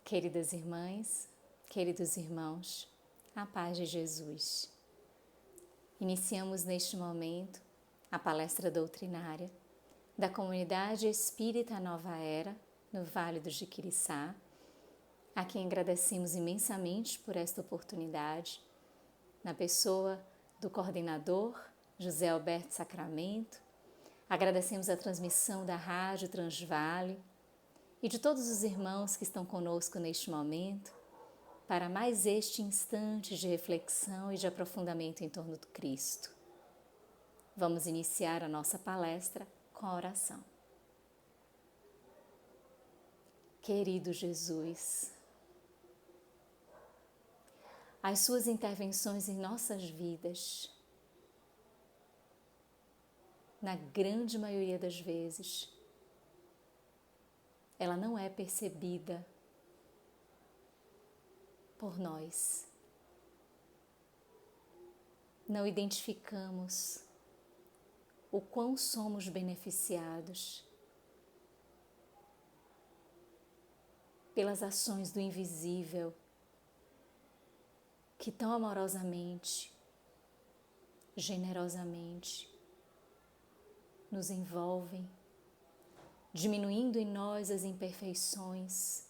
Queridas irmãs, queridos irmãos, a paz de Jesus. Iniciamos neste momento a palestra doutrinária da Comunidade Espírita Nova Era, no Vale do Jiquiriçá, a quem agradecemos imensamente por esta oportunidade, na pessoa do coordenador José Alberto Sacramento. Agradecemos a transmissão da Rádio Transvale e de todos os irmãos que estão conosco neste momento, para mais este instante de reflexão e de aprofundamento em torno do Cristo. Vamos iniciar a nossa palestra com a oração. Querido Jesus, as suas intervenções em nossas vidas, na grande maioria das vezes, ela não é percebida por nós. Não identificamos o quão somos beneficiados pelas ações do invisível que tão amorosamente, generosamente nos envolvem, diminuindo em nós as imperfeições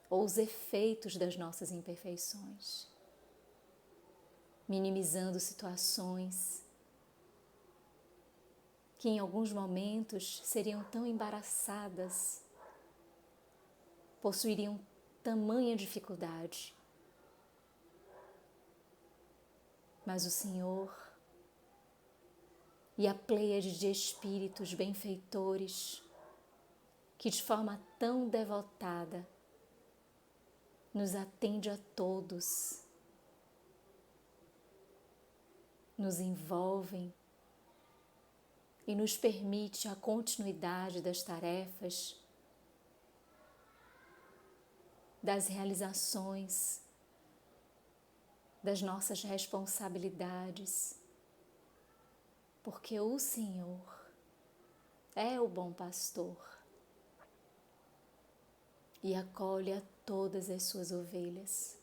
ou os efeitos das nossas imperfeições, minimizando situações que em alguns momentos seriam tão embaraçadas, possuiriam tamanha dificuldade. Mas o Senhor e a pleiade de espíritos benfeitores que de forma tão devotada nos atende a todos, nos envolvem e nos permite a continuidade das tarefas, das realizações, das nossas responsabilidades, porque o Senhor é o bom pastor e acolhe a todas as suas ovelhas,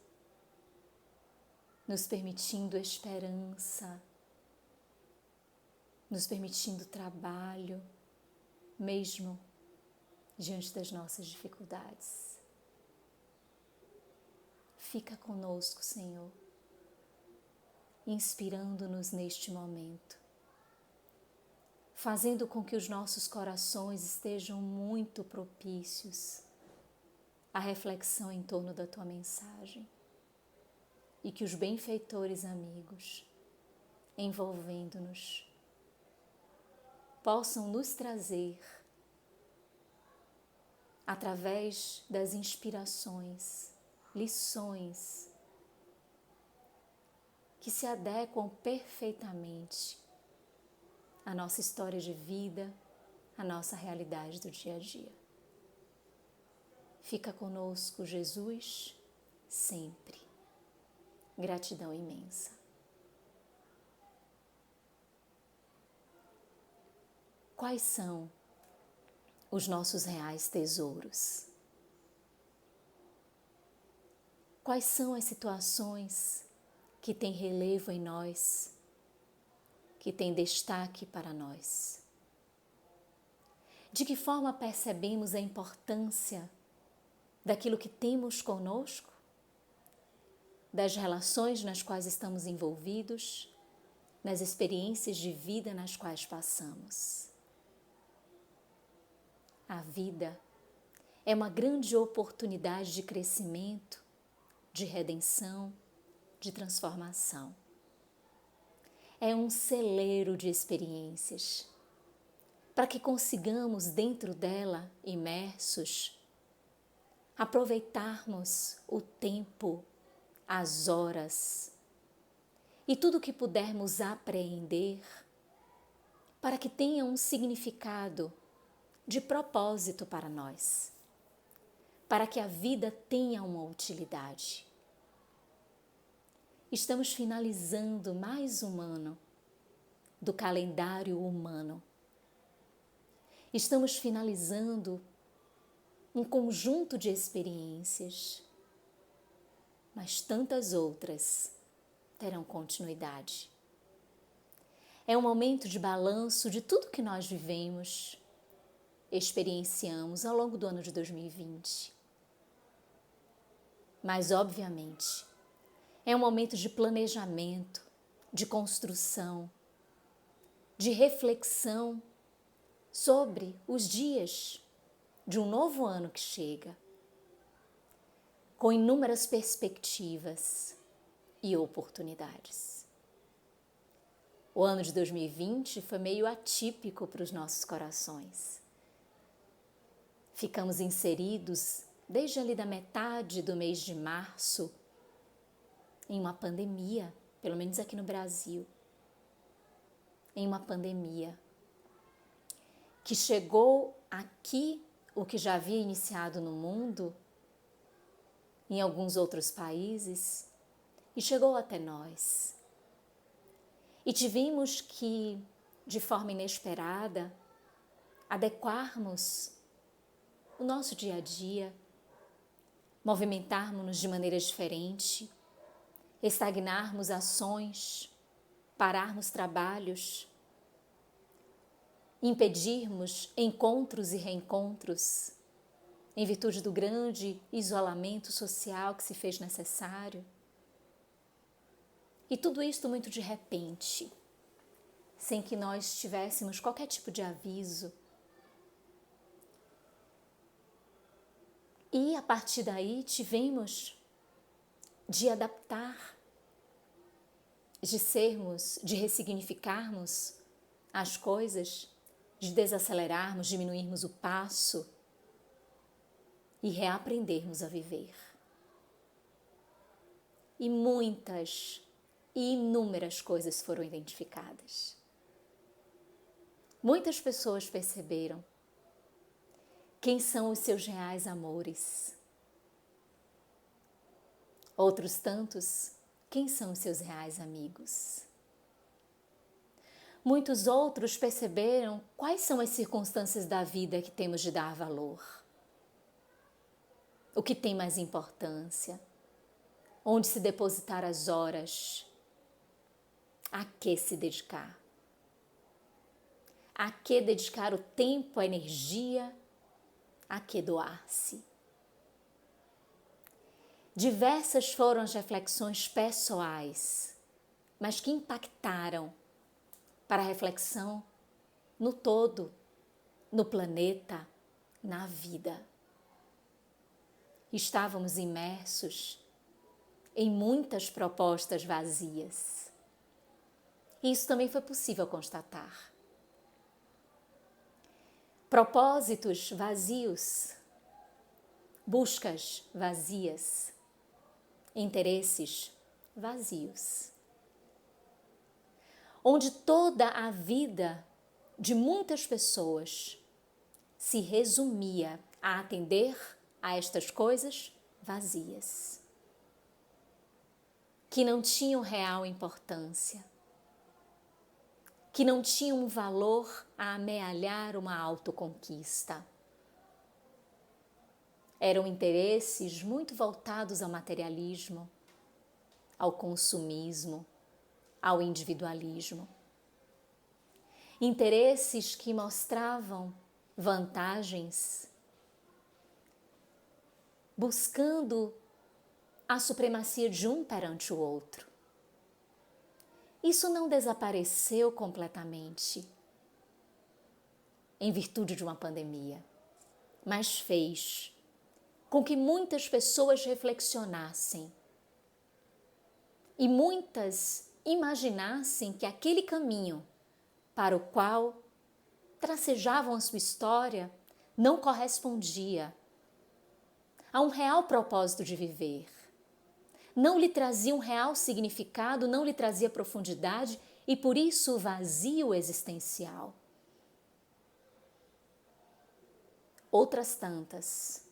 nos permitindo esperança, nos permitindo trabalho, mesmo diante das nossas dificuldades. Fica conosco, Senhor, inspirando-nos neste momento, fazendo com que os nossos corações estejam muito propícios à reflexão em torno da Tua mensagem e que os benfeitores amigos, envolvendo-nos, possam nos trazer, através das inspirações, lições que se adequam perfeitamente à nossa história de vida, à nossa realidade do dia a dia. Fica conosco, Jesus, sempre. Gratidão imensa. Quais são os nossos reais tesouros? Quais são as situações que têm relevo em nós, que têm destaque para nós? De que forma percebemos a importância daquilo que temos conosco, das relações nas quais estamos envolvidos, nas experiências de vida nas quais passamos? A vida é uma grande oportunidade de crescimento, de redenção, de transformação. É um celeiro de experiências, para que consigamos dentro dela, imersos, aproveitarmos o tempo, as horas e tudo o que pudermos apreender, para que tenha um significado de propósito para nós, para que a vida tenha uma utilidade. Estamos finalizando mais um ano do calendário humano. Estamos finalizando um conjunto de experiências, mas tantas outras terão continuidade. É um momento de balanço de tudo que nós vivemos, experienciamos ao longo do ano de 2020. Mas, obviamente, é um momento de planejamento, de construção, de reflexão sobre os dias de um novo ano que chega, com inúmeras perspectivas e oportunidades. O ano de 2020 foi meio atípico para os nossos corações. Ficamos inseridos desde ali da metade do mês de março em uma pandemia, pelo menos aqui no Brasil, em uma pandemia que chegou aqui, o que já havia iniciado no mundo, em alguns outros países, e chegou até nós. E tivemos que, de forma inesperada, adequarmos o nosso dia a dia, movimentarmos-nos de maneira diferente, estagnarmos ações, pararmos trabalhos, impedirmos encontros e reencontros, em virtude do grande isolamento social que se fez necessário. E tudo isto muito de repente, sem que nós tivéssemos qualquer tipo de aviso. E a partir daí tivemos de adaptar, de ressignificarmos as coisas, de desacelerarmos, diminuirmos o passo e reaprendermos a viver. E muitas e inúmeras coisas foram identificadas. Muitas pessoas perceberam quem são os seus reais amores. Outros tantos, quem são os seus reais amigos. Muitos outros perceberam quais são as circunstâncias da vida que temos de dar valor. O que tem mais importância? Onde se depositar as horas? A que se dedicar? A que dedicar o tempo, a energia? A que doar-se? Diversas foram as reflexões pessoais, mas que impactaram para a reflexão no todo, no planeta, na vida. Estávamos imersos em muitas propostas vazias. E isso também foi possível constatar. Propósitos vazios, buscas vazias, interesses vazios. Onde toda a vida de muitas pessoas se resumia a atender a estas coisas vazias, que não tinham real importância, que não tinham um valor a amealhar uma autoconquista. Eram interesses muito voltados ao materialismo, ao consumismo, ao individualismo. Interesses que mostravam vantagens, buscando a supremacia de um perante o outro. Isso não desapareceu completamente em virtude de uma pandemia, mas fez com que muitas pessoas reflexionassem e muitas imaginassem que aquele caminho para o qual tracejavam a sua história não correspondia a um real propósito de viver. Não lhe trazia um real significado, não lhe trazia profundidade e por isso o vazio existencial. Outras tantas,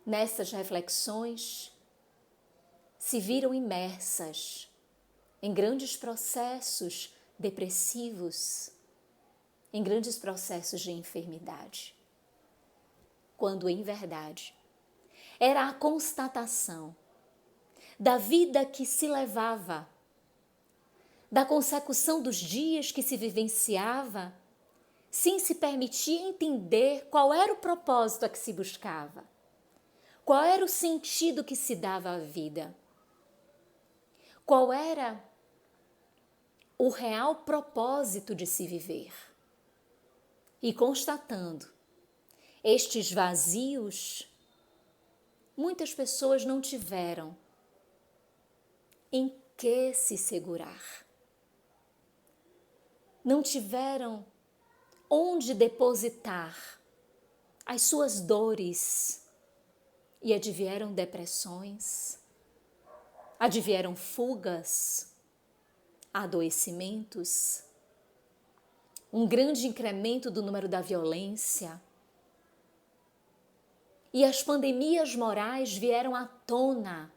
nessas reflexões, se viram imersas em grandes processos depressivos, em grandes processos de enfermidade. quando em verdade era a constatação da vida que se levava, da consecução dos dias que se vivenciava, sem se permitir entender qual era o propósito a que se buscava, qual era o sentido que se dava à vida, qual era o real propósito de se viver. E constatando estes vazios, muitas pessoas não tiveram em que se segurar. Não tiveram onde depositar as suas dores e advieram depressões, advieram fugas, adoecimentos, um grande incremento do número da violência. E as pandemias morais vieram à tona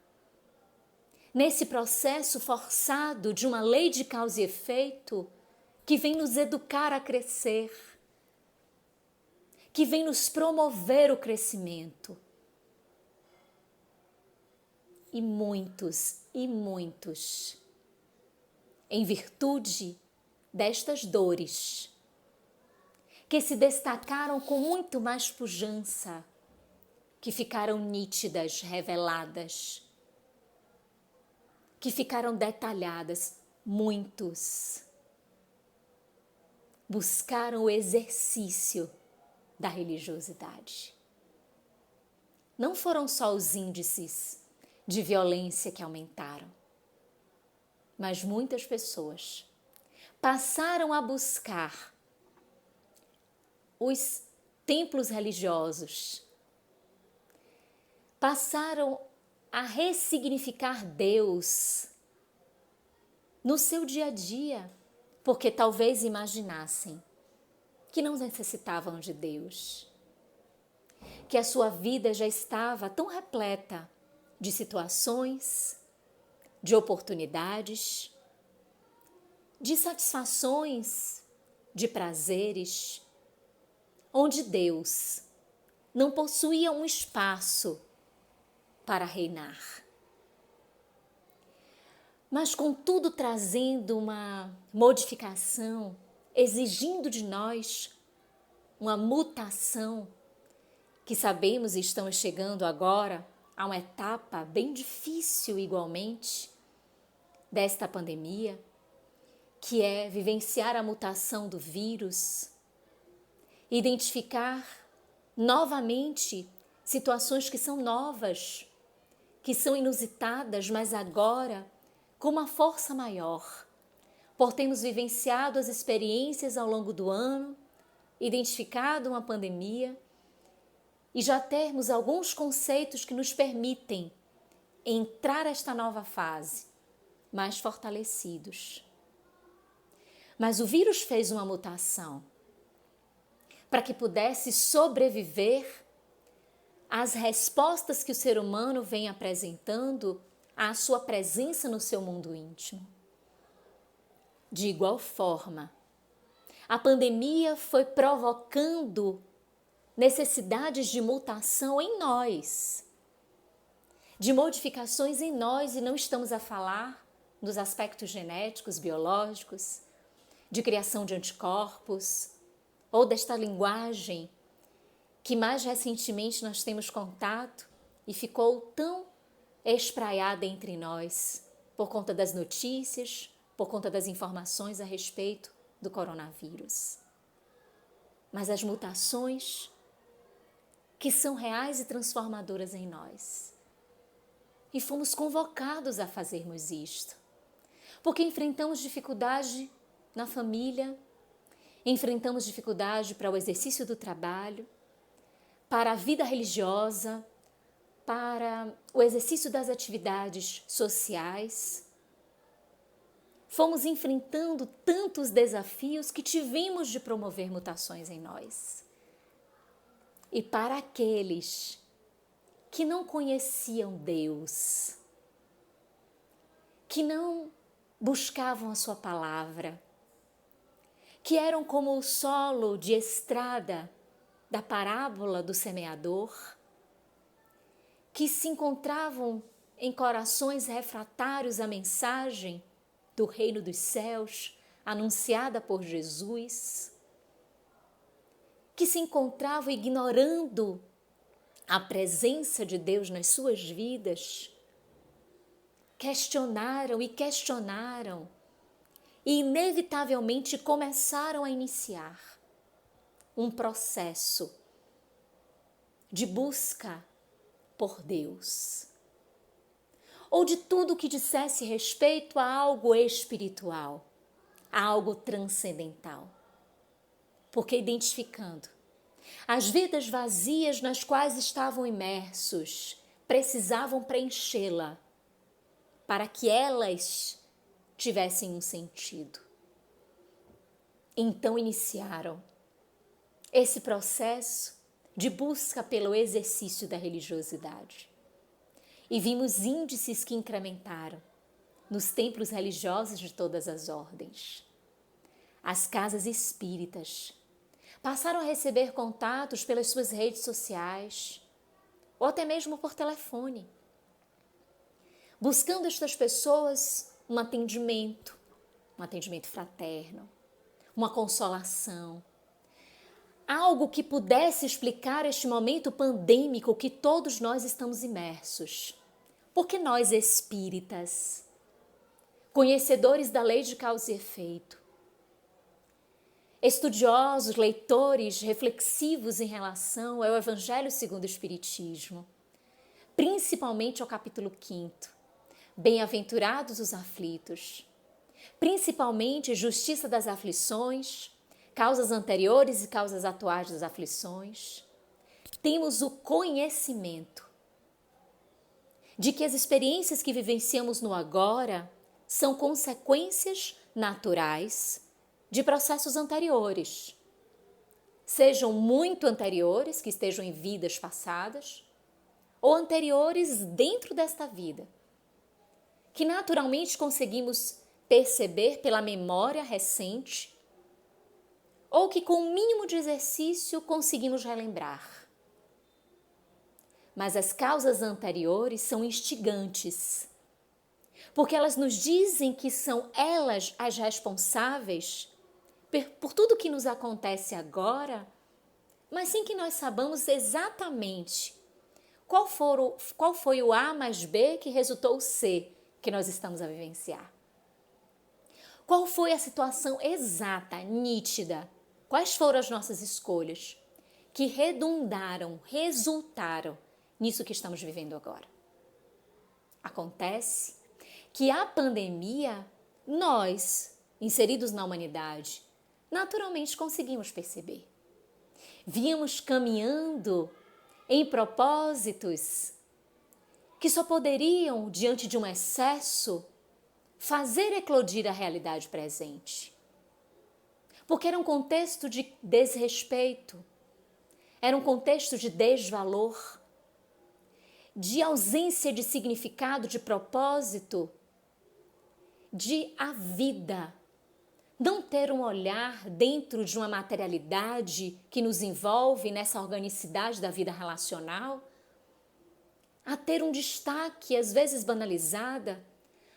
nesse processo forçado de uma lei de causa e efeito que vem nos educar a crescer, que vem nos promover o crescimento. E muitos, em virtude destas dores, que se destacaram com muito mais pujança, que ficaram nítidas, reveladas, que ficaram detalhadas, muitos buscaram o exercício da religiosidade. Não foram só os índices de violência que aumentaram, mas muitas pessoas passaram a buscar os templos religiosos, passaram a ressignificar Deus no seu dia a dia, porque talvez imaginassem que não necessitavam de Deus, que a sua vida já estava tão repleta de situações, de oportunidades, de satisfações, de prazeres, onde Deus não possuía um espaço para reinar. Mas, contudo, trazendo uma modificação, exigindo de nós uma mutação, que sabemos e estamos chegando agora a uma etapa bem difícil igualmente desta pandemia, que é vivenciar a mutação do vírus, identificar novamente situações que são novas, que são inusitadas, mas agora com uma força maior, por termos vivenciado as experiências ao longo do ano, identificado uma pandemia e já termos alguns conceitos que nos permitem entrar nesta nova fase mais fortalecidos. Mas o vírus fez uma mutação para que pudesse sobreviver às respostas que o ser humano vem apresentando à sua presença no seu mundo íntimo. De igual forma, a pandemia foi provocando necessidades de mutação em nós, de modificações em nós, e não estamos a falar dos aspectos genéticos, biológicos, de criação de anticorpos, ou desta linguagem que mais recentemente nós temos contato e ficou tão espraiada entre nós por conta das notícias, por conta das informações a respeito do coronavírus. Mas as mutações que são reais e transformadoras em nós. E fomos convocados a fazermos isto, porque enfrentamos dificuldade na família, enfrentamos dificuldade para o exercício do trabalho, para a vida religiosa, para o exercício das atividades sociais. Fomos enfrentando tantos desafios que tivemos de promover mutações em nós. E para aqueles que não conheciam Deus, que não buscavam a sua palavra, que eram como o solo de estrada da parábola do semeador, que se encontravam em corações refratários à mensagem do reino dos céus, anunciada por Jesus, que se encontravam ignorando a presença de Deus nas suas vidas, questionaram e questionaram e inevitavelmente começaram a iniciar um processo de busca por Deus, ou de tudo que dissesse respeito a algo espiritual, a algo transcendental, porque identificando as vidas vazias nas quais estavam imersos, precisavam preenchê-la para que elas tivessem um sentido. Então iniciaram esse processo de busca pelo exercício da religiosidade. E vimos índices que incrementaram nos templos religiosos de todas as ordens. As casas espíritas passaram a receber contatos pelas suas redes sociais ou até mesmo por telefone, buscando estas pessoas um atendimento fraterno, uma consolação, algo que pudesse explicar este momento pandêmico que todos nós estamos imersos. Porque nós espíritas, conhecedores da lei de causa e efeito, estudiosos, leitores, reflexivos em relação ao Evangelho segundo o Espiritismo, principalmente ao capítulo 5º, Bem-aventurados os aflitos, principalmente justiça das aflições, causas anteriores e causas atuais das aflições, temos o conhecimento de que as experiências que vivenciamos no agora são consequências naturais de processos anteriores, sejam muito anteriores, que estejam em vidas passadas, ou anteriores dentro desta vida, que naturalmente conseguimos perceber pela memória recente, ou que com o mínimo de exercício conseguimos relembrar. Mas as causas anteriores são instigantes, porque elas nos dizem que são elas as responsáveis por tudo que nos acontece agora, mas sem que nós saibamos exatamente qual foi o A mais B que resultou o C que nós estamos a vivenciar. Qual foi a situação exata, nítida? Quais foram as nossas escolhas que resultaram nisso que estamos vivendo agora? Acontece que a pandemia, nós, inseridos na humanidade, naturalmente conseguimos perceber. Víamos caminhando em propósitos que só poderiam, diante de um excesso, fazer eclodir a realidade presente. Porque era um contexto de desrespeito, era um contexto de desvalor, de ausência de significado, de propósito, de a vida não ter um olhar dentro de uma materialidade que nos envolve nessa organicidade da vida relacional, a ter um destaque, às vezes banalizada,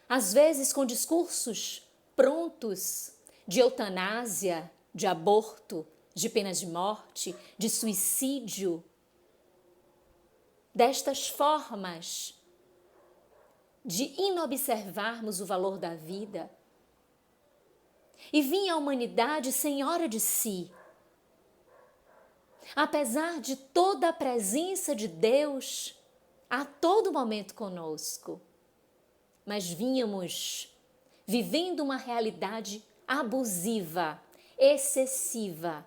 às vezes com discursos prontos de eutanásia, de aborto, de pena de morte, de suicídio. Destas formas de inobservarmos o valor da vida. E vinha a humanidade senhora de si. Apesar de toda a presença de Deus a todo momento conosco, mas vínhamos vivendo uma realidade abusiva, excessiva,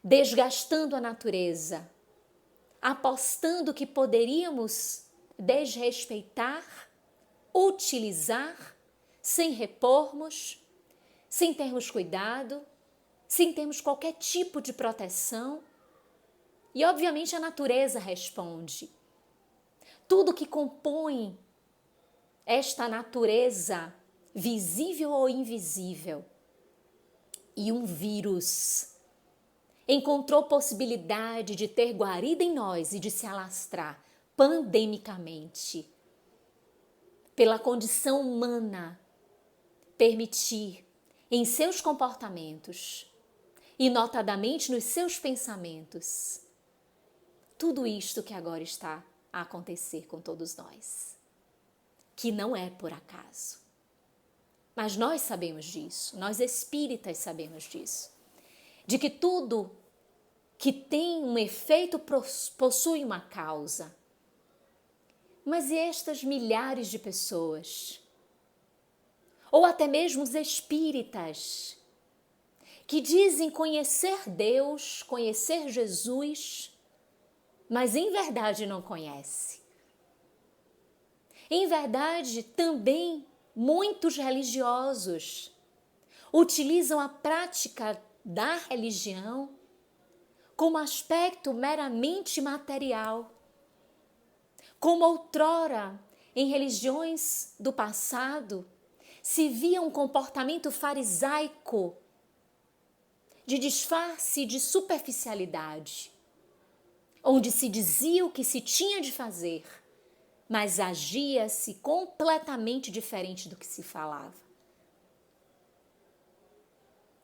desgastando a natureza, apostando que poderíamos desrespeitar, utilizar, sem repormos, sem termos cuidado, sem termos qualquer tipo de proteção. E obviamente a natureza responde. Tudo que compõe esta natureza, visível ou invisível, e um vírus encontrou possibilidade de ter guarida em nós e de se alastrar pandemicamente, pela condição humana, permitir em seus comportamentos e notadamente nos seus pensamentos, tudo isto que agora está a acontecer com todos nós, que não é por acaso. Mas nós sabemos disso, nós espíritas sabemos disso, de que tudo que tem um efeito possui uma causa. Mas e estas milhares de pessoas, ou até mesmo os espíritas, que dizem conhecer Deus, conhecer Jesus, mas em verdade não conhece. Em verdade, também muitos religiosos utilizam a prática da religião como aspecto meramente material, como outrora, em religiões do passado, se via um comportamento farisaico de disfarce de superficialidade, onde se dizia o que se tinha de fazer, mas agia-se completamente diferente do que se falava.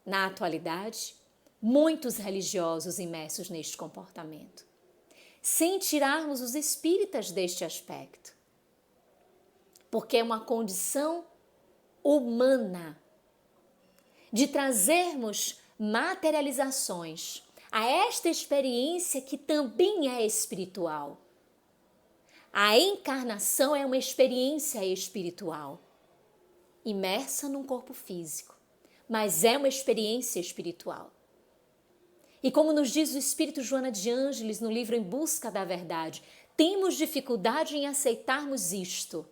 Na atualidade, muitos religiosos imersos neste comportamento, sem tirarmos os espíritas deste aspecto, porque é uma condição humana de trazermos materializações a esta experiência que também é espiritual. A encarnação é uma experiência espiritual, imersa num corpo físico, mas é uma experiência espiritual. E como nos diz o Espírito Joana de Ângeles no livro Em Busca da Verdade, temos dificuldade em aceitarmos isto.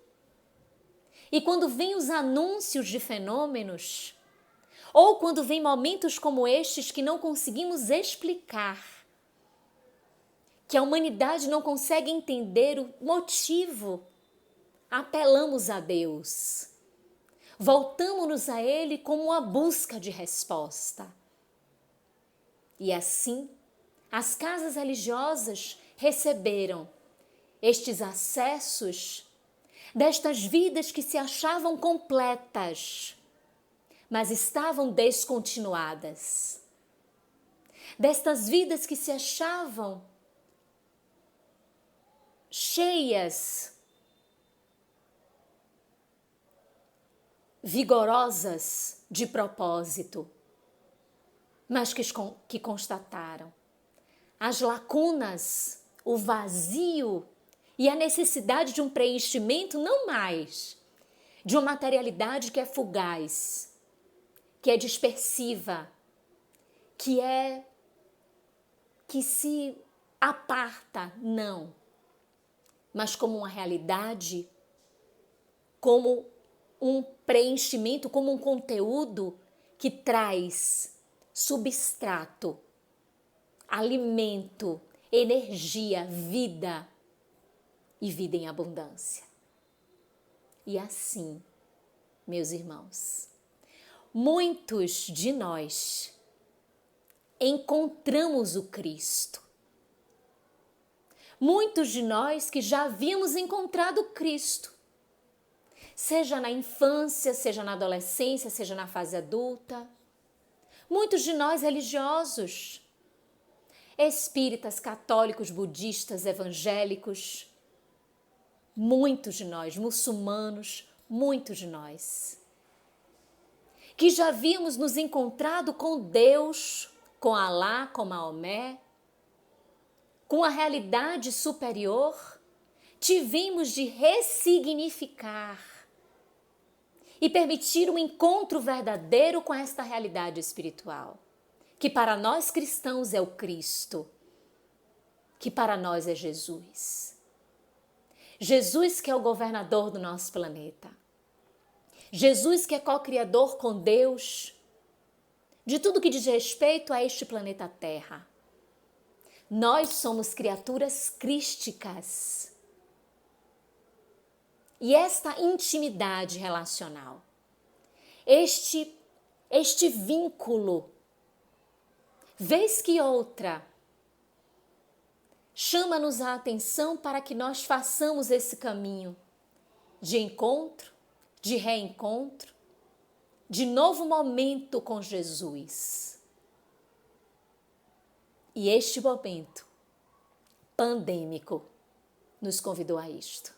E quando vêm os anúncios de fenômenos, ou quando vêm momentos como estes que não conseguimos explicar, que a humanidade não consegue entender o motivo, apelamos a Deus. Voltamos-nos a Ele como uma busca de resposta. E assim, as casas religiosas receberam estes acessos destas vidas que se achavam completas, mas estavam descontinuadas. Destas vidas que se achavam cheias, vigorosas de propósito, mas que constataram as lacunas, o vazio e a necessidade de um preenchimento não mais de uma materialidade que é fugaz, que é dispersiva, que se aparta, não, mas como uma realidade, como um preenchimento, como um conteúdo que traz substrato, alimento, energia, vida e vida em abundância. E assim, meus irmãos, muitos de nós encontramos o Cristo. Muitos de nós que já havíamos encontrado Cristo, seja na infância, seja na adolescência, seja na fase adulta. Muitos de nós religiosos, espíritas, católicos, budistas, evangélicos, muitos de nós, muçulmanos, muitos de nós, que já havíamos nos encontrado com Deus, com Alá, com Maomé, com a realidade superior, tivemos de ressignificar e permitir um encontro verdadeiro com esta realidade espiritual, que para nós cristãos é o Cristo, que para nós é Jesus. Jesus que é o governador do nosso planeta. Jesus que é co-criador com Deus de tudo que diz respeito a este planeta Terra. Nós somos criaturas crísticas. E esta intimidade relacional, este vínculo vez que outra, chama-nos a atenção para que nós façamos esse caminho de encontro, de reencontro, de novo momento com Jesus. E este momento pandêmico nos convidou a isto.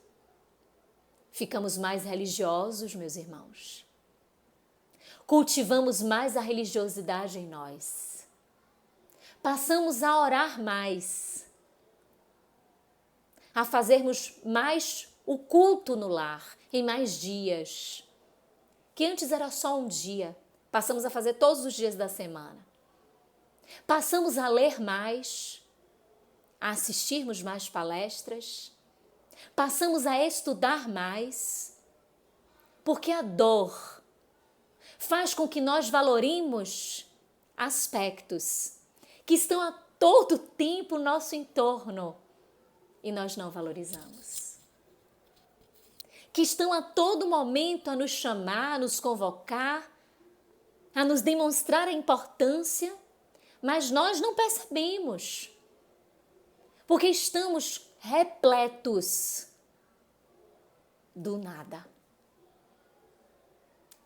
Ficamos mais religiosos, meus irmãos. Cultivamos mais a religiosidade em nós. Passamos a orar mais, a fazermos mais o culto no lar, em mais dias. Que antes era só um dia, passamos a fazer todos os dias da semana. Passamos a ler mais, a assistirmos mais palestras. Passamos a estudar mais, porque a dor faz com que nós valoremos aspectos que estão a todo tempo no nosso entorno e nós não valorizamos. Que estão a todo momento a nos chamar, a nos convocar, a nos demonstrar a importância, mas nós não percebemos, porque estamos repletos do nada.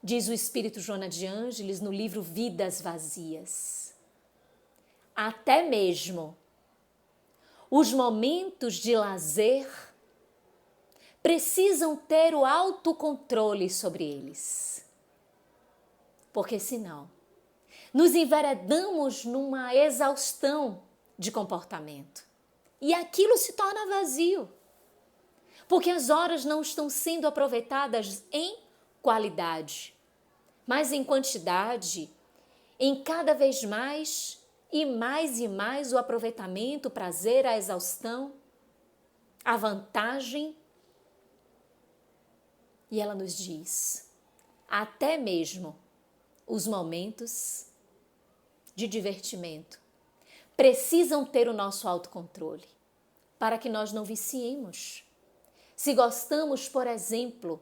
Diz o Espírito Joana de Ângeles no livro Vidas Vazias. Até mesmo os momentos de lazer precisam ter o autocontrole sobre eles. Porque senão, nos enveredamos numa exaustão de comportamento. E aquilo se torna vazio. Porque as horas não estão sendo aproveitadas em qualidade, mas em quantidade, em cada vez mais e mais o aproveitamento, o prazer, a exaustão, a vantagem. E ela nos diz, até mesmo os momentos de divertimento precisam ter o nosso autocontrole, para que nós não viciemos. Se gostamos, por exemplo,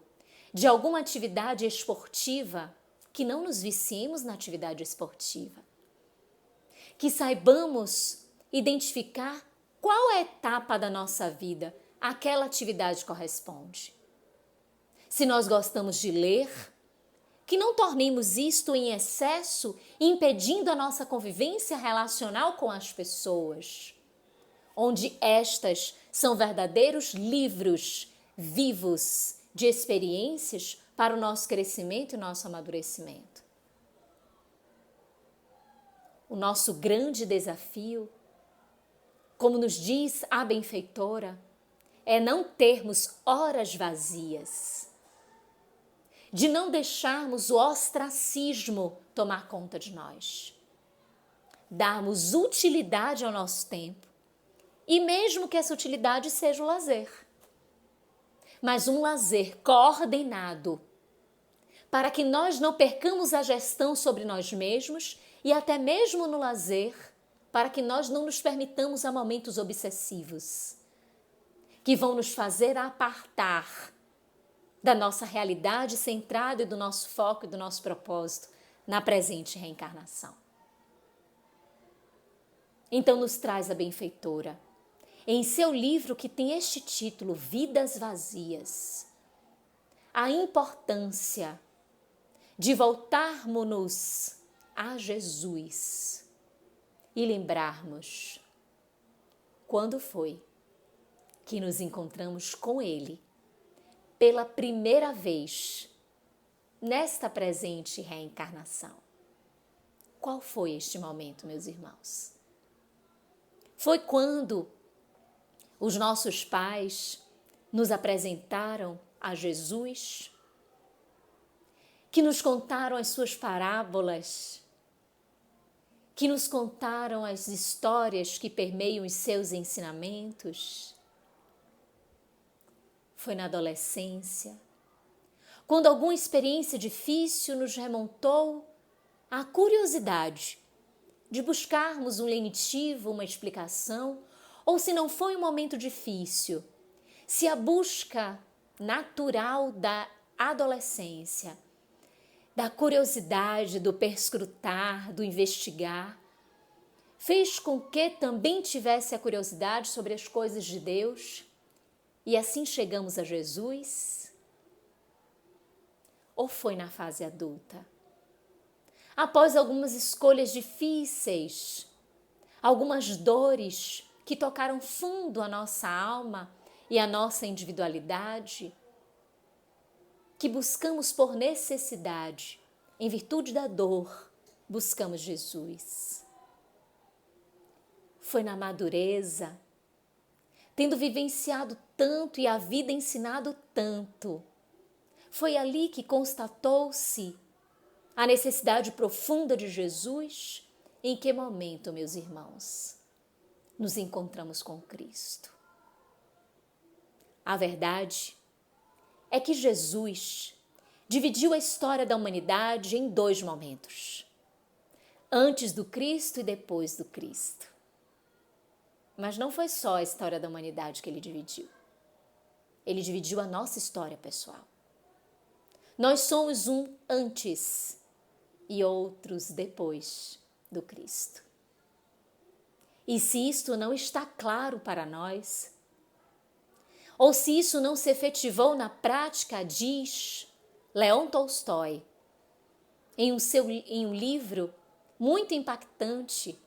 de alguma atividade esportiva, que não nos viciemos na atividade esportiva. Que saibamos identificar qual é a etapa da nossa vida aquela atividade corresponde. Se nós gostamos de ler, que não tornemos isto em excesso, impedindo a nossa convivência relacional com as pessoas, onde estas são verdadeiros livros vivos de experiências para o nosso crescimento e nosso amadurecimento. O nosso grande desafio, como nos diz a benfeitora, é não termos horas vazias, de não deixarmos o ostracismo tomar conta de nós, darmos utilidade ao nosso tempo, e mesmo que essa utilidade seja o lazer, mas um lazer coordenado, para que nós não percamos a gestão sobre nós mesmos e até mesmo no lazer, para que nós não nos permitamos a momentos obsessivos, que vão nos fazer apartar da nossa realidade centrada e do nosso foco e do nosso propósito na presente reencarnação. Então nos traz a benfeitora, em seu livro que tem este título, Vidas Vazias, a importância de voltarmos-nos a Jesus e lembrarmos quando foi que nos encontramos com Ele pela primeira vez nesta presente reencarnação. Qual foi este momento, meus irmãos? Foi quando os nossos pais nos apresentaram a Jesus, que nos contaram as suas parábolas, que nos contaram as histórias que permeiam os seus ensinamentos. Foi na adolescência, quando alguma experiência difícil nos remontou à curiosidade de buscarmos um lenitivo, uma explicação, ou se não foi um momento difícil, se a busca natural da adolescência, da curiosidade, do perscrutar, do investigar, fez com que também tivesse a curiosidade sobre as coisas de Deus e assim chegamos a Jesus? Ou foi na fase adulta? Após algumas escolhas difíceis, algumas dores que tocaram fundo a nossa alma e a nossa individualidade, que buscamos por necessidade, em virtude da dor, buscamos Jesus. Foi na madureza, tendo vivenciado tanto e a vida ensinado tanto, foi ali que constatou-se a necessidade profunda de Jesus. Em que momento, meus irmãos, nos encontramos com Cristo? A verdade é que Jesus dividiu a história da humanidade em 2 momentos: antes do Cristo e depois do Cristo. Mas não foi só a história da humanidade que ele dividiu. Ele dividiu a nossa história pessoal. Nós somos um antes e outros depois do Cristo. E se isto não está claro para nós, ou se isso não se efetivou na prática, diz Leon Tolstói, em um livro muito impactante,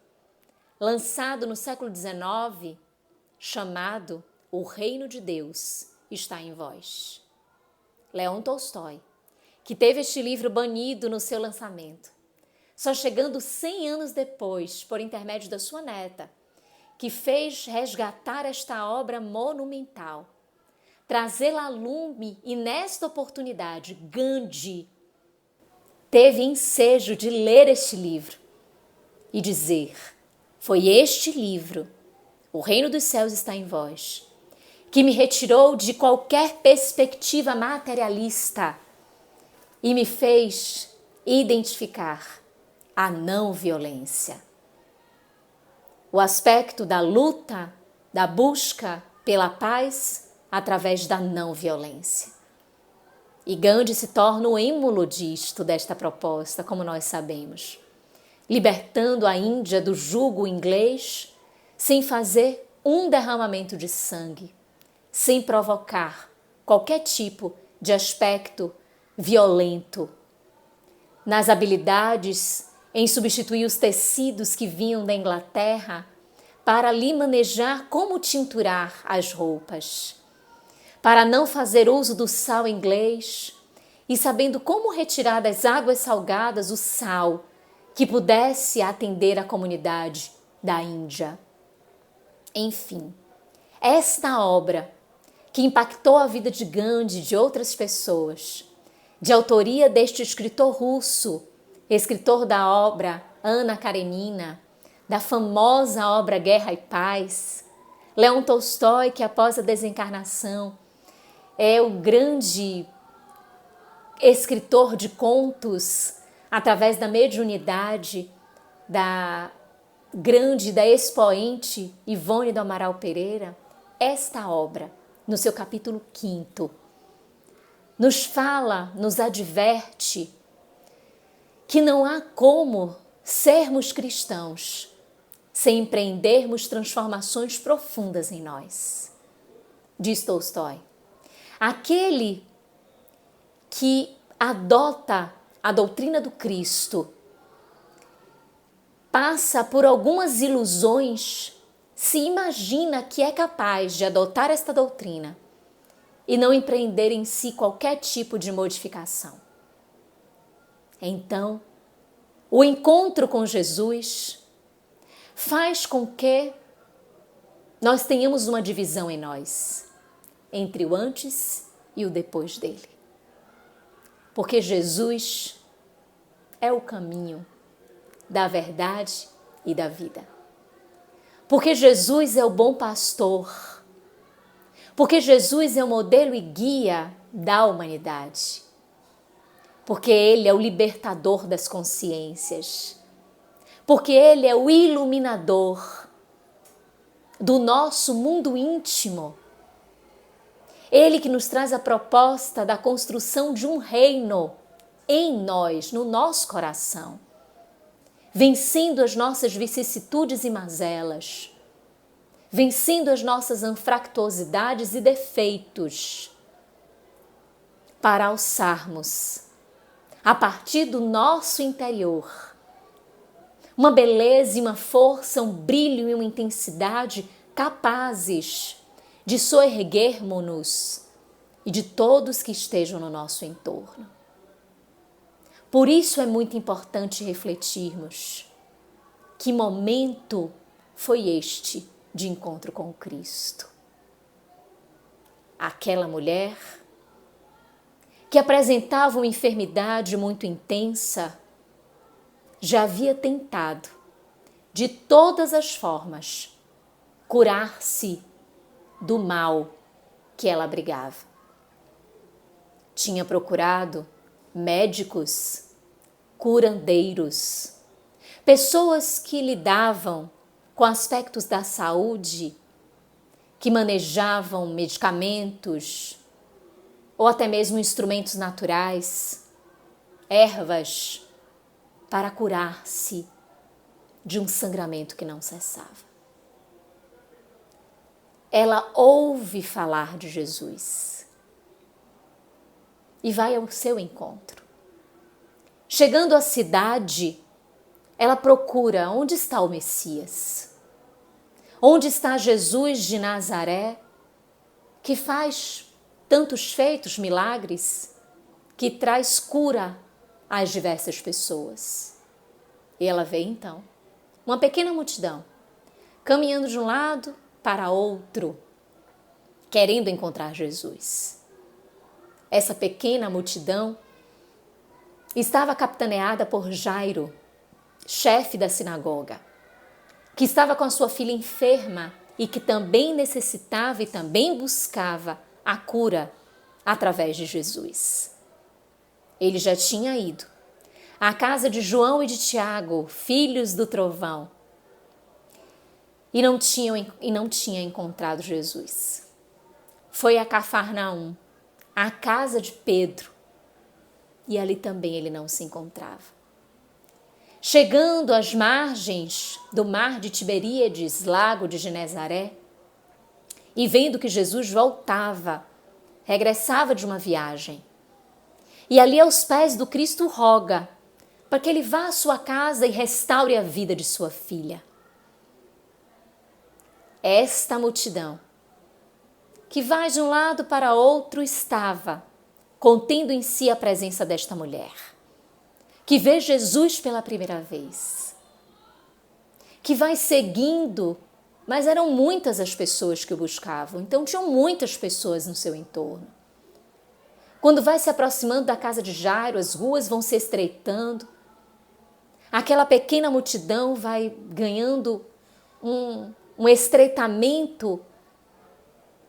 lançado no século XIX, chamado O Reino de Deus está em Vós. Leon Tolstói, que teve este livro banido no seu lançamento, só chegando 100 anos depois, por intermédio da sua neta, que fez resgatar esta obra monumental, trazê-la a lume, e nesta oportunidade, Gandhi teve ensejo de ler este livro e dizer: foi este livro, O Reino dos Céus está em Vós, que me retirou de qualquer perspectiva materialista e me fez identificar a não violência. O aspecto da luta, da busca pela paz através da não violência. E Gandhi se torna o êmulo desta proposta, como nós sabemos, libertando a Índia do jugo inglês sem fazer um derramamento de sangue, sem provocar qualquer tipo de aspecto violento, nas habilidades em substituir os tecidos que vinham da Inglaterra para ali manejar como tinturar as roupas, para não fazer uso do sal inglês e sabendo como retirar das águas salgadas o sal que pudesse atender a comunidade da Índia. Enfim, esta obra que impactou a vida de Gandhi e de outras pessoas, de autoria deste escritor russo, escritor da obra Ana Karenina, da famosa obra Guerra e Paz, Leon Tolstói, que após a desencarnação é o grande escritor de contos através da mediunidade da expoente Ivone do Amaral Pereira. Esta obra, no seu capítulo 5º, nos fala, nos adverte que não há como sermos cristãos sem empreendermos transformações profundas em nós. Diz Tolstói: aquele que adota a doutrina do Cristo passa por algumas ilusões, se imagina que é capaz de adotar esta doutrina e não empreender em si qualquer tipo de modificação. Então, o encontro com Jesus faz com que nós tenhamos uma divisão em nós, entre o antes e o depois dele. Porque Jesus é o caminho da verdade e da vida. Porque Jesus é o bom pastor. Porque Jesus é o modelo e guia da humanidade. Porque Ele é o libertador das consciências. Porque Ele é o iluminador do nosso mundo íntimo. Ele que nos traz a proposta da construção de um reino em nós, no nosso coração. vencendo as nossas vicissitudes e mazelas, vencendo as nossas anfractuosidades e defeitos, para alçarmos, a partir do nosso interior, uma beleza e uma força, um brilho e uma intensidade capazes de soerguermos-nos e de todos que estejam no nosso entorno. Por isso é muito importante refletirmos que momento foi este de encontro com Cristo. Aquela mulher que apresentava uma enfermidade muito intensa já havia tentado, de todas as formas, curar-se do mal que ela abrigava. Tinha procurado médicos, curandeiros, pessoas que lidavam com aspectos da saúde, que manejavam medicamentos ou até mesmo instrumentos naturais, ervas, para curar-se de um sangramento que não cessava. Ela ouve falar de Jesus e vai ao seu encontro. Chegando à cidade, ela procura onde está o Messias. Onde está Jesus de Nazaré, que faz tantos feitos, milagres, que traz cura às diversas pessoas. E ela vê então uma pequena multidão caminhando de um lado para outro, querendo encontrar Jesus. Essa pequena multidão estava capitaneada por Jairo, chefe da sinagoga, que estava com a sua filha enferma e que também necessitava e também buscava a cura através de Jesus. Ele já tinha ido à casa de João e de Tiago, filhos do trovão, e não tinha encontrado Jesus. Foi a Cafarnaum, a casa de Pedro, e ali também ele não se encontrava. Chegando às margens do mar de Tiberíades, lago de Genezaré, e vendo que Jesus regressava de uma viagem, e ali aos pés do Cristo roga para que ele vá à sua casa e restaure a vida de sua filha. Esta multidão, que vai de um lado para outro, estava contendo em si a presença desta mulher, que vê Jesus pela primeira vez, que vai seguindo, mas eram muitas as pessoas que o buscavam, então tinham muitas pessoas no seu entorno. Quando vai se aproximando da casa de Jairo, as ruas vão se estreitando, aquela pequena multidão vai ganhando um estreitamento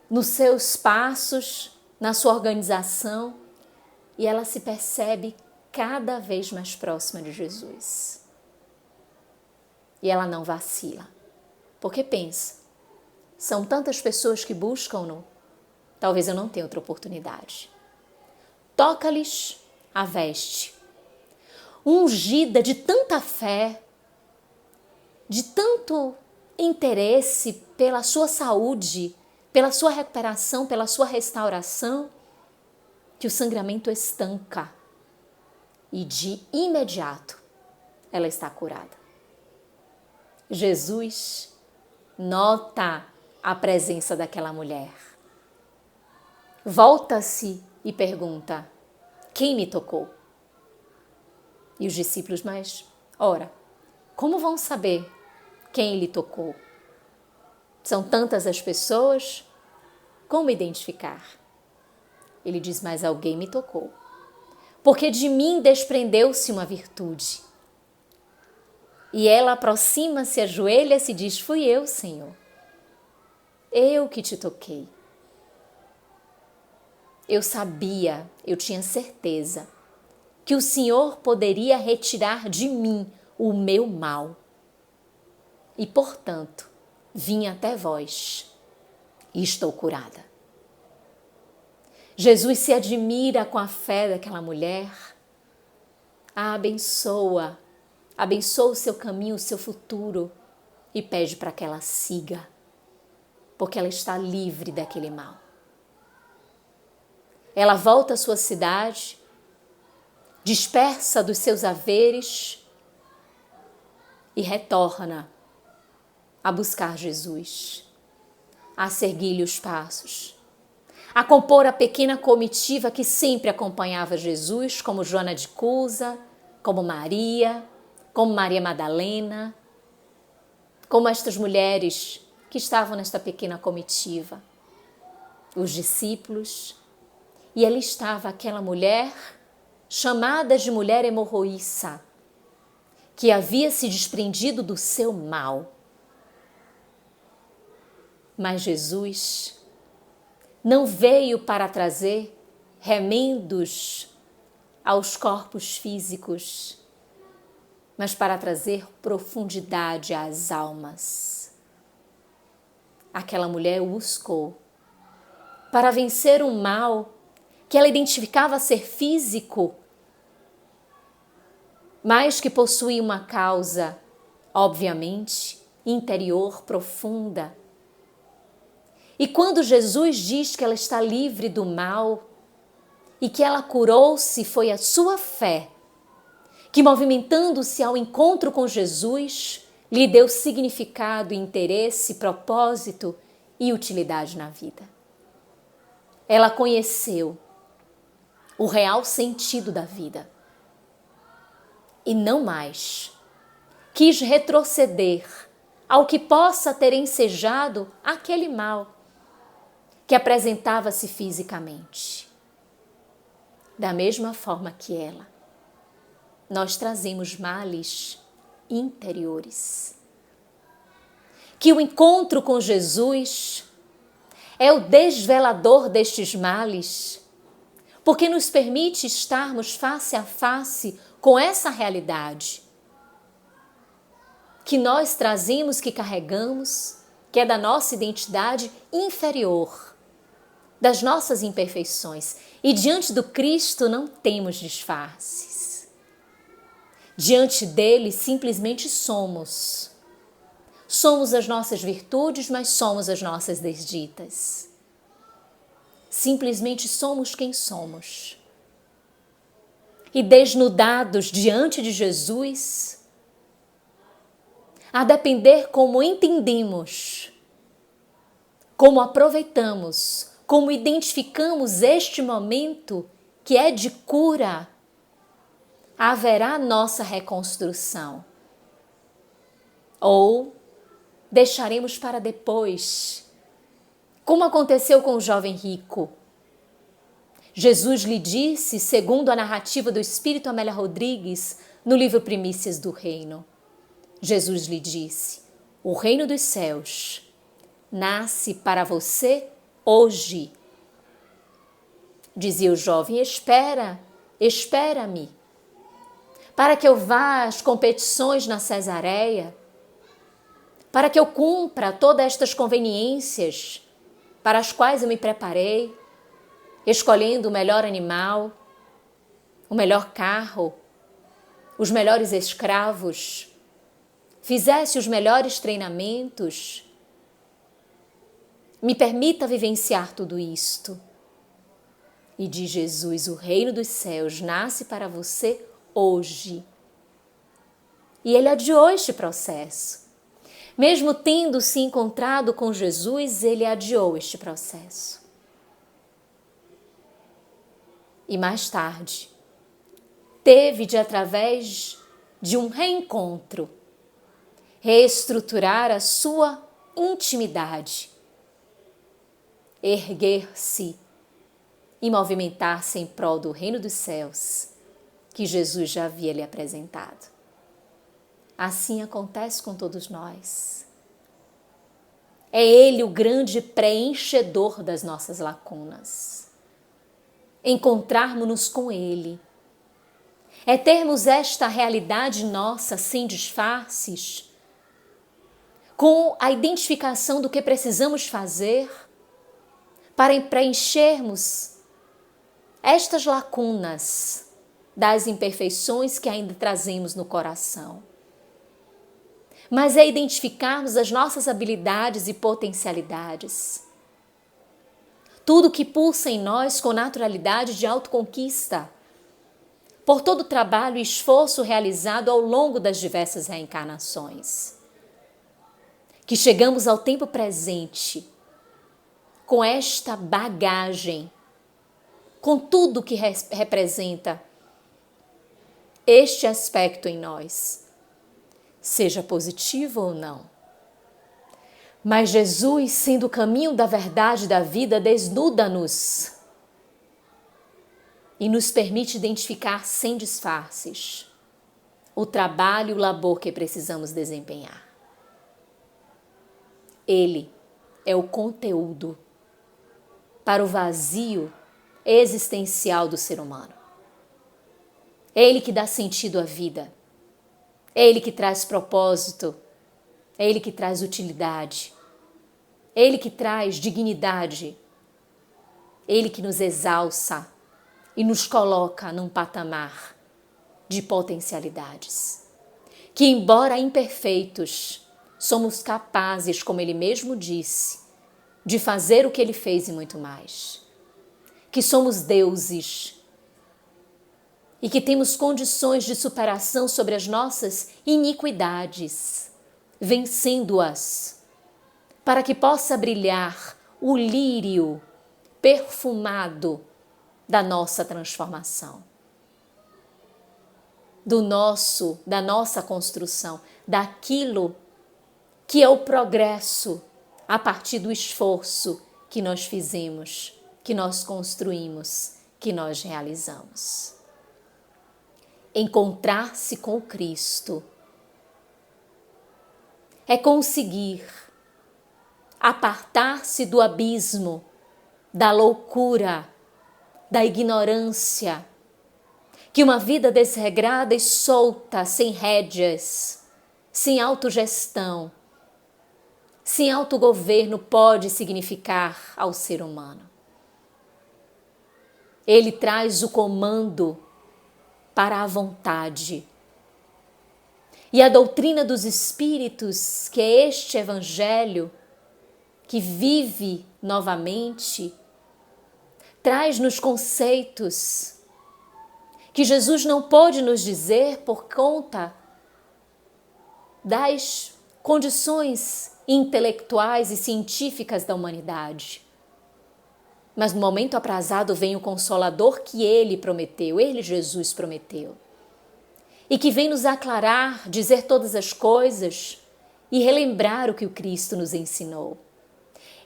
nos seus passos, na sua organização, e ela se percebe cada vez mais próxima de Jesus. E ela não vacila, porque pensa, são tantas pessoas que buscam-no, talvez eu não tenha outra oportunidade. Toca-lhes a veste, ungida de tanta fé, de tanto interesse pela sua saúde, pela sua recuperação, pela sua restauração, que o sangramento estanca e de imediato ela está curada. Jesus nota a presença daquela mulher. Volta-se e pergunta: quem me tocou? E os discípulos, mas, ora, como vão saber quem lhe tocou? São tantas as pessoas, como identificar? Ele diz, mas alguém me tocou, porque de mim desprendeu-se uma virtude. E ela aproxima-se, ajoelha-se e diz, fui eu, Senhor. Eu que te toquei. Eu sabia, eu tinha certeza que o Senhor poderia retirar de mim o meu mal. E, portanto, vim até vós e estou curada. Jesus se admira com a fé daquela mulher, a abençoa abençoa o seu caminho, o seu futuro e pede para que ela siga, porque ela está livre daquele mal. Ela volta à sua cidade, dispersa dos seus haveres e retorna a buscar Jesus, a seguir-lhe os passos, a compor a pequena comitiva que sempre acompanhava Jesus, como Joana de Cusa, como Maria Madalena, como estas mulheres que estavam nesta pequena comitiva, os discípulos, e ali estava aquela mulher chamada de mulher hemorroíça, que havia se desprendido do seu mal. Mas Jesus não veio para trazer remendos aos corpos físicos, mas para trazer profundidade às almas. Aquela mulher o buscou para vencer um mal que ela identificava ser físico, mas que possuía uma causa, obviamente, interior, profunda. E quando Jesus diz que ela está livre do mal e que ela curou-se, foi a sua fé que, movimentando-se ao encontro com Jesus, lhe deu significado, interesse, propósito e utilidade na vida. Ela conheceu o real sentido da vida e não mais quis retroceder ao que possa ter ensejado aquele mal que apresentava-se fisicamente. Da mesma forma que ela, nós trazemos males interiores. Que o encontro com Jesus é o desvelador destes males, porque nos permite estarmos face a face com essa realidade que nós trazemos, que carregamos, que é da nossa identidade inferior, das nossas imperfeições. E diante do Cristo não temos disfarces. Diante dele simplesmente somos. Somos as nossas virtudes, mas somos as nossas desditas. Simplesmente somos quem somos. E desnudados diante de Jesus, a depender como entendemos, como aproveitamos, como identificamos este momento que é de cura, haverá nossa reconstrução. Ou deixaremos para depois, como aconteceu com o jovem rico. Jesus lhe disse, segundo a narrativa do Espírito Amélia Rodrigues, no livro Primícias do Reino, Jesus lhe disse: o reino dos céus nasce para você hoje. Dizia o jovem: espera-me, para que eu vá às competições na Cesareia, para que eu cumpra todas estas conveniências para as quais eu me preparei, escolhendo o melhor animal, o melhor carro, os melhores escravos, fizesse os melhores treinamentos. Me permita vivenciar tudo isto. E diz Jesus: o reino dos céus nasce para você hoje. E ele adiou este processo. Mesmo tendo se encontrado com Jesus, ele adiou este processo. E mais tarde, teve de, através de um reencontro, reestruturar a sua intimidade, erguer-se e movimentar-se em prol do reino dos céus que Jesus já havia lhe apresentado. Assim acontece com todos nós. É Ele o grande preenchedor das nossas lacunas. Encontrarmos-nos com Ele é termos esta realidade nossa sem disfarces, com a identificação do que precisamos fazer para preenchermos estas lacunas das imperfeições que ainda trazemos no coração. mas é identificarmos as nossas habilidades e potencialidades. Tudo que pulsa em nós com naturalidade de autoconquista, por todo o trabalho e esforço realizado ao longo das diversas reencarnações. Que chegamos ao tempo presente com esta bagagem, com tudo que representa este aspecto em nós, seja positivo ou não. Mas Jesus, sendo o caminho da verdade e da vida, desnuda-nos e nos permite identificar sem disfarces o trabalho e o labor que precisamos desempenhar. Ele é o conteúdo para o vazio existencial do ser humano. É Ele que dá sentido à vida. É Ele que traz propósito. É Ele que traz utilidade. É Ele que traz dignidade. É Ele que nos exalça e nos coloca num patamar de potencialidades. Que, embora imperfeitos, somos capazes, como Ele mesmo disse, de fazer o que Ele fez e muito mais. Que somos deuses e que temos condições de superação sobre as nossas iniquidades, vencendo-as, para que possa brilhar o lírio perfumado da nossa transformação, da nossa construção, daquilo que é o progresso a partir do esforço que nós fizemos, que nós construímos, que nós realizamos. Encontrar-se com Cristo é conseguir apartar-se do abismo, da loucura, da ignorância, que uma vida desregrada e solta, sem rédeas, sem autogestão, sem autogoverno pode significar ao ser humano. Ele traz o comando para a vontade. E a doutrina dos Espíritos, que é este Evangelho, que vive novamente, traz-nos conceitos que Jesus não pôde nos dizer por conta das condições intelectuais e científicas da humanidade. Mas no momento aprazado vem o Consolador que Ele prometeu, Ele, Jesus, prometeu. E que vem nos aclarar, dizer todas as coisas e relembrar o que o Cristo nos ensinou.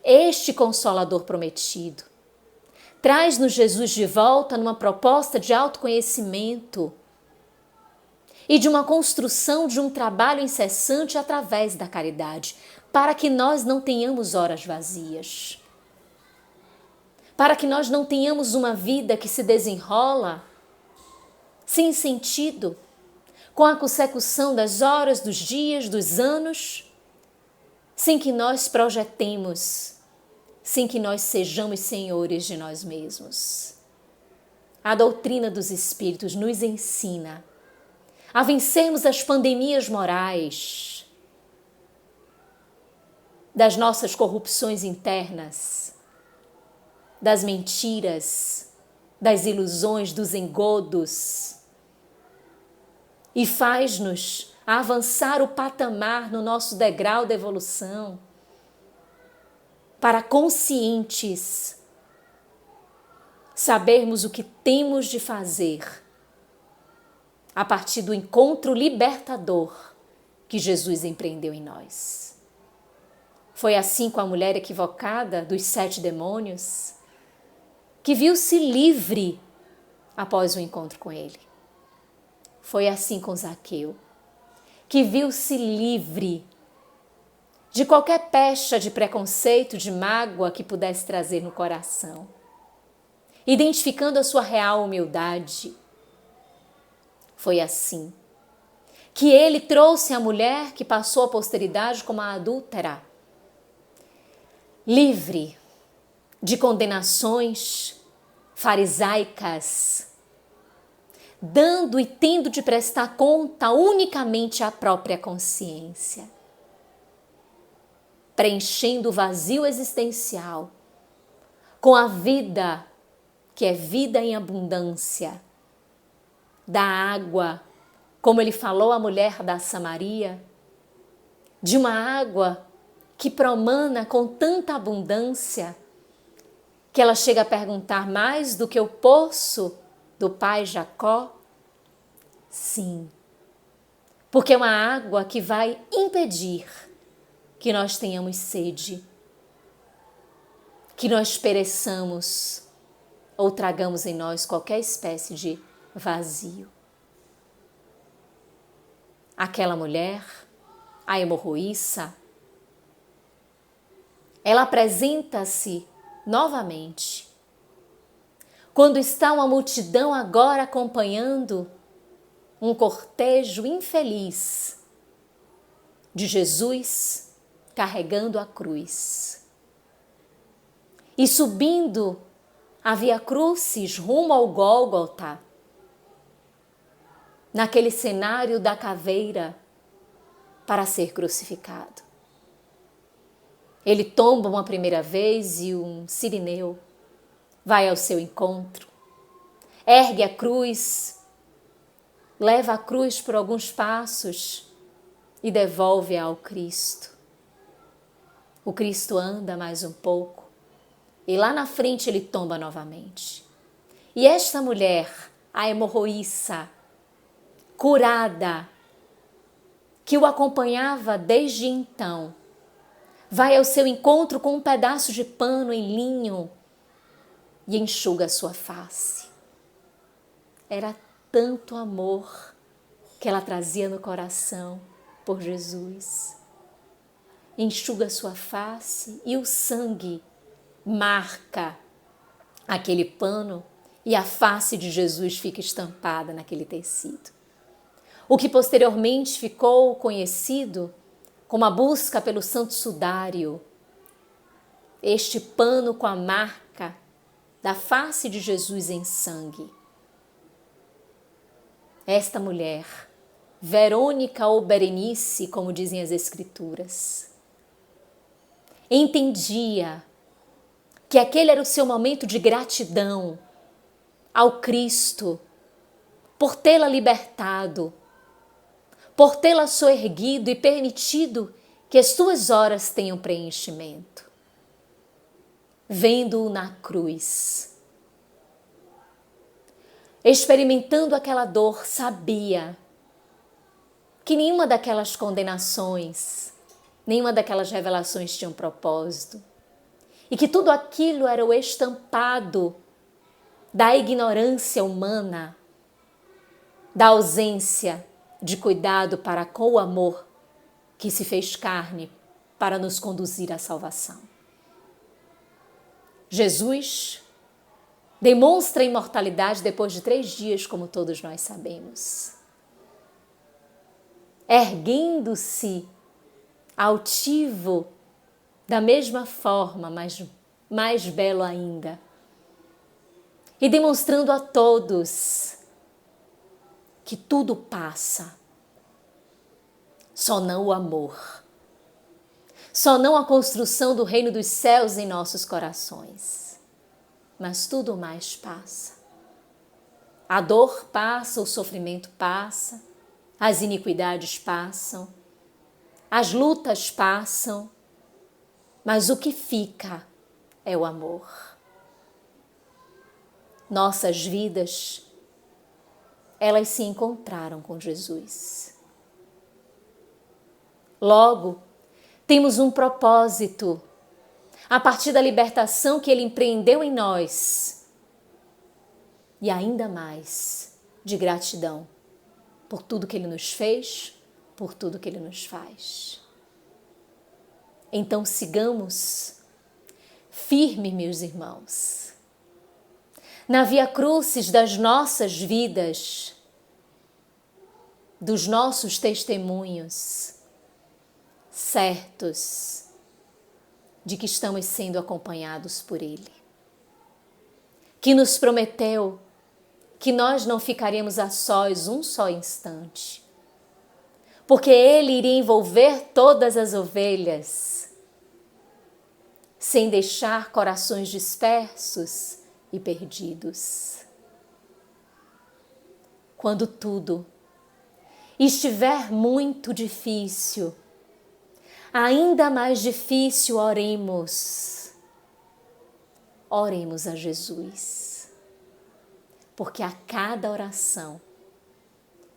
Este Consolador prometido traz-nos Jesus de volta numa proposta de autoconhecimento e de uma construção de um trabalho incessante através da caridade, para que nós não tenhamos horas vazias. Para que nós não tenhamos uma vida que se desenrola sem sentido, com a consecução das horas, dos dias, dos anos, sem que nós projetemos, sem que nós sejamos senhores de nós mesmos. A doutrina dos Espíritos nos ensina a vencermos as pandemias morais, das nossas corrupções internas, das mentiras, das ilusões, dos engodos, e faz-nos avançar o patamar no nosso degrau de evolução, para conscientes sabermos o que temos de fazer a partir do encontro libertador que Jesus empreendeu em nós. Foi assim com a mulher equivocada dos 7 demônios, que viu-se livre após o encontro com ele. Foi assim com Zaqueu, que viu-se livre de qualquer pecha de preconceito, de mágoa que pudesse trazer no coração, identificando a sua real humildade. Foi assim que ele trouxe a mulher que passou a posteridade como a adúltera, livre de condenações farisaicas, dando e tendo de prestar conta unicamente à própria consciência, preenchendo o vazio existencial com a vida, que é vida em abundância, da água, como ele falou à mulher da Samaria, de uma água que promana com tanta abundância que ela chega a perguntar: mais do que o poço do pai Jacó? Sim, porque é uma água que vai impedir que nós tenhamos sede, que nós pereçamos ou tragamos em nós qualquer espécie de vazio. Aquela mulher, a hemorroíça, ela apresenta-se novamente quando está uma multidão agora acompanhando um cortejo infeliz de Jesus carregando a cruz e subindo a Via Crucis rumo ao Gólgota, naquele cenário da caveira para ser crucificado. Ele tomba uma primeira vez e um cirineu vai ao seu encontro, ergue a cruz, leva a cruz por alguns passos e devolve-a ao Cristo. O Cristo anda mais um pouco e lá na frente ele tomba novamente. E esta mulher, a hemorroíça, curada, que o acompanhava desde então, vai ao seu encontro com um pedaço de pano em linho e enxuga a sua face. Era tanto amor que ela trazia no coração por Jesus. Enxuga a sua face e o sangue marca aquele pano e a face de Jesus fica estampada naquele tecido. O que posteriormente ficou conhecido como a busca pelo Santo Sudário, este pano com a marca da face de Jesus em sangue. Esta mulher, Verônica ou Berenice, como dizem as Escrituras, entendia que aquele era o seu momento de gratidão ao Cristo por tê-la libertado, por tê-la soerguido e permitido que as suas horas tenham preenchimento. Vendo-o na cruz, experimentando aquela dor, sabia que nenhuma daquelas condenações, nenhuma daquelas revelações tinha um propósito e que tudo aquilo era o estampado da ignorância humana, da ausência de cuidado para com o amor que se fez carne para nos conduzir à salvação. Jesus demonstra a imortalidade depois de 3 dias, como todos nós sabemos. Erguendo-se altivo da mesma forma, mas mais belo ainda. E demonstrando a todos que tudo passa, só não o amor, só não a construção do reino dos céus em nossos corações, mas tudo mais passa. A dor passa, o sofrimento passa, as iniquidades passam, as lutas passam, mas o que fica é o amor. Nossas vidas, elas se encontraram com Jesus. Logo, temos um propósito, a partir da libertação que Ele empreendeu em nós, e ainda mais de gratidão por tudo que Ele nos fez, por tudo que Ele nos faz. Então sigamos firmes, meus irmãos, na Via Crucis das nossas vidas, dos nossos testemunhos, certos de que estamos sendo acompanhados por Ele, que nos prometeu que nós não ficaríamos a sós um só instante, porque Ele iria envolver todas as ovelhas, sem deixar corações dispersos e perdidos. Quando tudo estiver muito difícil, ainda mais difícil, oremos. Oremos a Jesus, porque a cada oração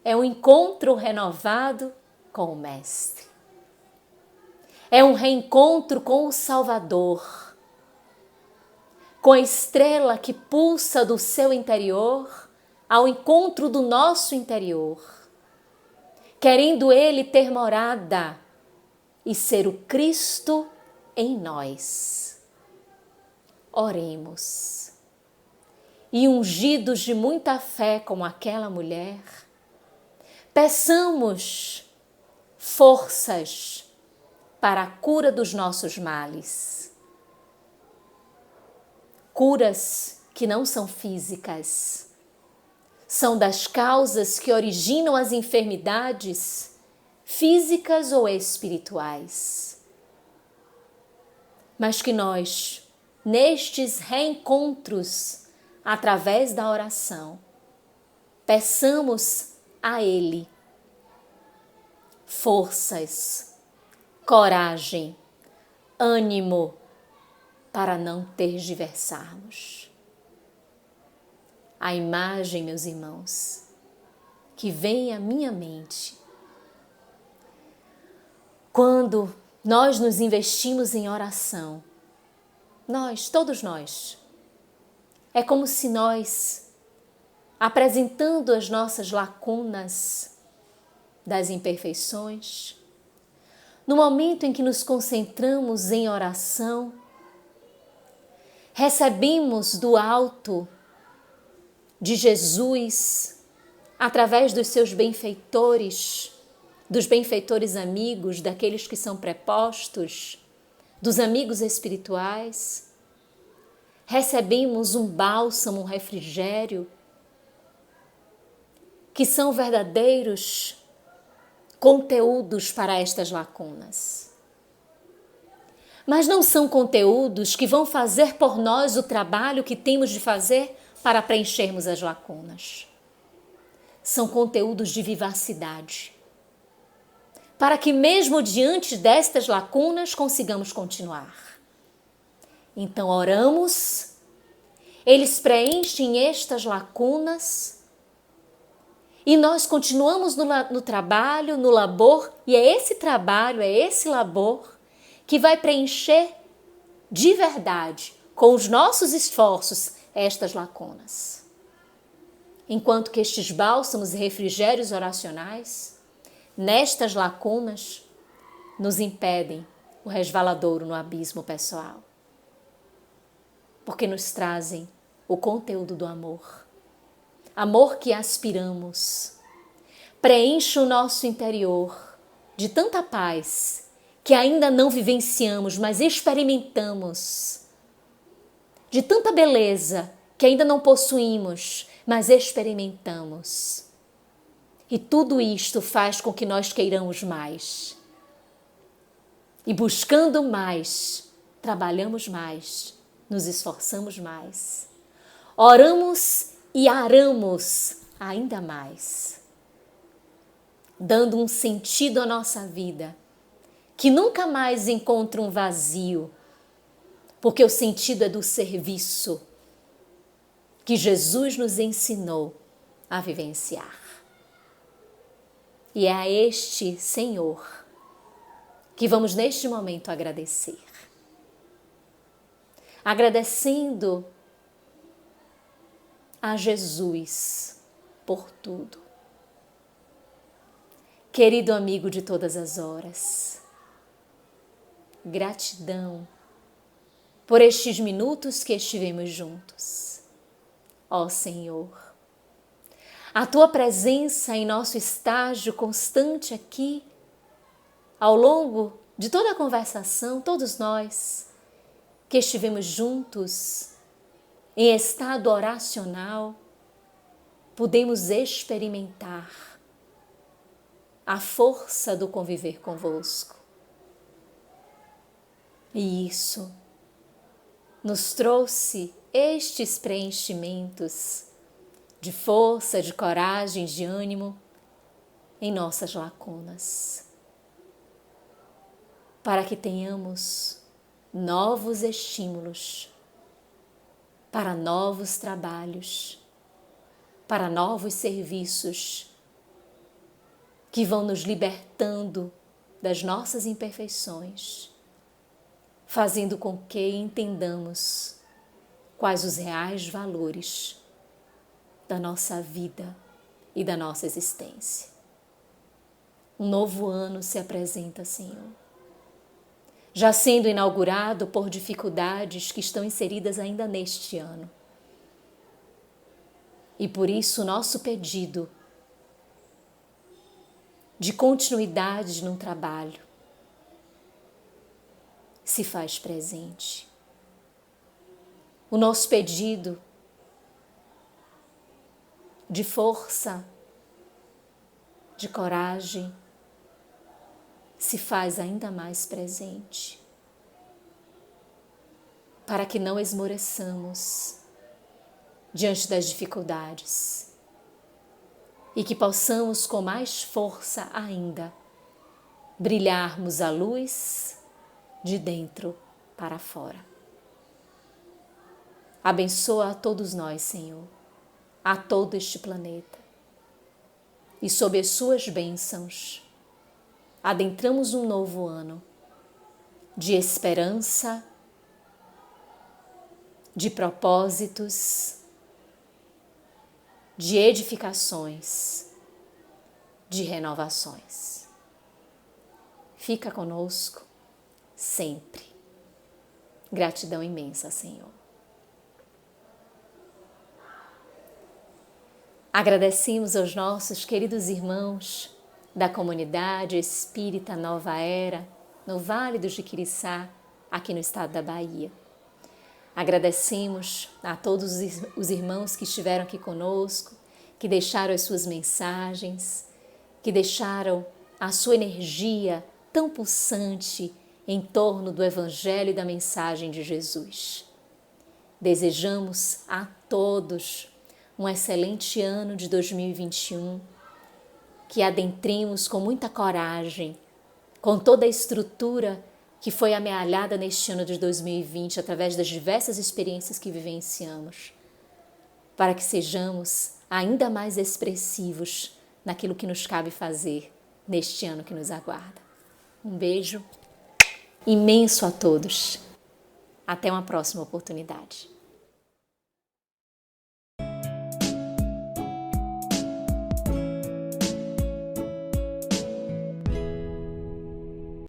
é um encontro renovado com o Mestre. É um reencontro com o Salvador, com a estrela que pulsa do seu interior ao encontro do nosso interior, querendo Ele ter morada e ser o Cristo em nós. Oremos. E ungidos de muita fé como aquela mulher, peçamos forças para a cura dos nossos males. Curas que não são físicas, são das causas que originam as enfermidades físicas ou espirituais. Mas que nós, nestes reencontros, através da oração, peçamos a Ele forças, coragem, ânimo para não tergiversarmos. A imagem, meus irmãos, que vem à minha mente quando nós nos investimos em oração, todos nós, é como se nós, apresentando as nossas lacunas das imperfeições, no momento em que nos concentramos em oração, recebemos do alto de Jesus, através dos seus benfeitores, dos benfeitores amigos, daqueles que são prepostos, dos amigos espirituais, recebemos um bálsamo, um refrigério, que são verdadeiros conteúdos para estas lacunas. Mas não são conteúdos que vão fazer por nós o trabalho que temos de fazer para preenchermos as lacunas. São conteúdos de vivacidade, para que mesmo diante destas lacunas consigamos continuar. Então oramos, eles preenchem estas lacunas e nós continuamos no trabalho, no labor, e é esse trabalho, é esse labor que vai preencher de verdade, com os nossos esforços, estas lacunas. Enquanto que estes bálsamos e refrigérios oracionais, nestas lacunas, nos impedem o resvaladouro no abismo pessoal. Porque nos trazem o conteúdo do amor. Amor que aspiramos. Preenche o nosso interior de tanta paz que ainda não vivenciamos, mas experimentamos. De tanta beleza que ainda não possuímos, mas experimentamos. E tudo isto faz com que nós queiramos mais. E buscando mais, trabalhamos mais, nos esforçamos mais. Oramos e aramos ainda mais. Dando um sentido à nossa vida, que nunca mais encontra um vazio, porque o sentido é do serviço que Jesus nos ensinou a vivenciar. E é a este Senhor que vamos neste momento agradecer. Agradecendo a Jesus por tudo. Querido amigo de todas as horas, gratidão por estes minutos que estivemos juntos. Ó Senhor, a Tua presença em nosso estágio constante aqui, ao longo de toda a conversação, todos nós que estivemos juntos em estado oracional, pudemos experimentar a força do conviver convosco. E isso nos trouxe estes preenchimentos de força, de coragem, de ânimo em nossas lacunas, para que tenhamos novos estímulos para novos trabalhos, para novos serviços que vão nos libertando das nossas imperfeições, fazendo com que entendamos quais os reais valores da nossa vida e da nossa existência. Um novo ano se apresenta, Senhor, já sendo inaugurado por dificuldades que estão inseridas ainda neste ano. E por isso nosso pedido de continuidade no trabalho se faz presente. O nosso pedido de força, de coragem, se faz ainda mais presente, para que não esmoreçamos diante das dificuldades e que possamos com mais força ainda brilharmos a luz de dentro para fora. Abençoa a todos nós, Senhor, a todo este planeta, e sob as suas bênçãos adentramos um novo ano de esperança, de propósitos, de edificações, de renovações. Fica conosco sempre. Gratidão imensa, Senhor. Agradecemos aos nossos queridos irmãos da comunidade espírita Nova Era, no Vale do Jiquiriçá, aqui no estado da Bahia. Agradecemos a todos os irmãos que estiveram aqui conosco, que deixaram as suas mensagens, que deixaram a sua energia tão pulsante em torno do Evangelho e da mensagem de Jesus. Desejamos a todos um excelente ano de 2021, que adentremos com muita coragem, com toda a estrutura que foi amealhada neste ano de 2020 através das diversas experiências que vivenciamos, para que sejamos ainda mais expressivos naquilo que nos cabe fazer neste ano que nos aguarda. Um beijo imenso a todos. Até uma próxima oportunidade.